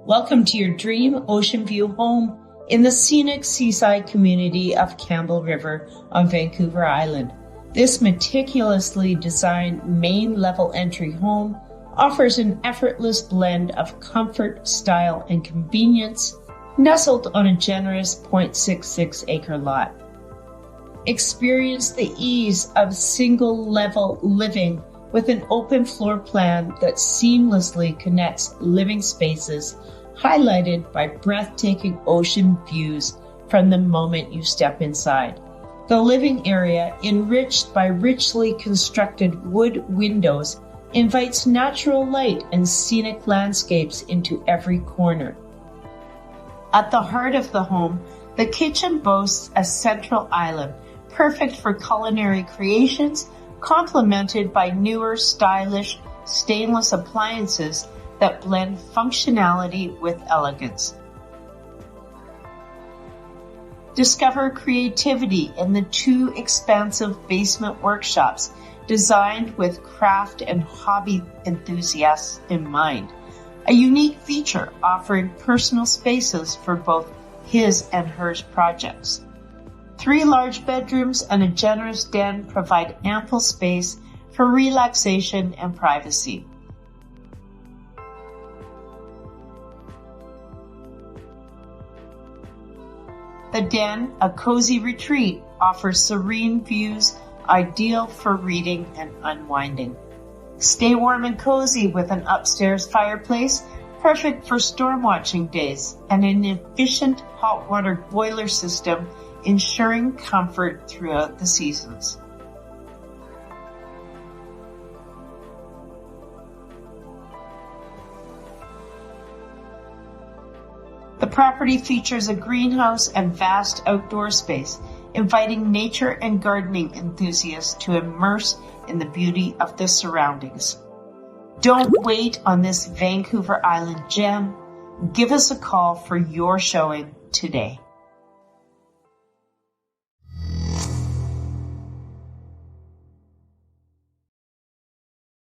Welcome to your dream ocean view home in the scenic seaside community of Campbell River on Vancouver Island. This meticulously designed main level entry home offers an effortless blend of comfort, style, and convenience, nestled on a generous 0.66 acre lot. Experience the ease of single-level living with an open floor plan that seamlessly connects living spaces, highlighted by breathtaking ocean views from the moment you step inside. The living area, enriched by richly constructed wood windows, invites natural light and scenic landscapes into every corner. At the heart of the home, the kitchen boasts a central island, perfect for culinary creations, complemented by newer, stylish stainless appliances that blend functionality with elegance. Discover creativity in the two expansive basement workshops designed with craft and hobby enthusiasts in mind, a unique feature offering personal spaces for both his and hers projects. 3 large bedrooms and a generous den provide ample space for relaxation and privacy. The den, a cozy retreat, offers serene views ideal for reading and unwinding. Stay warm and cozy with an upstairs fireplace, perfect for storm watching days, and an efficient hot water boiler system ensuring comfort throughout the seasons. The property features a greenhouse and vast outdoor space, inviting nature and gardening enthusiasts to immerse in the beauty of the surroundings. Don't wait on this Vancouver Island gem. Give us a call for your showing today.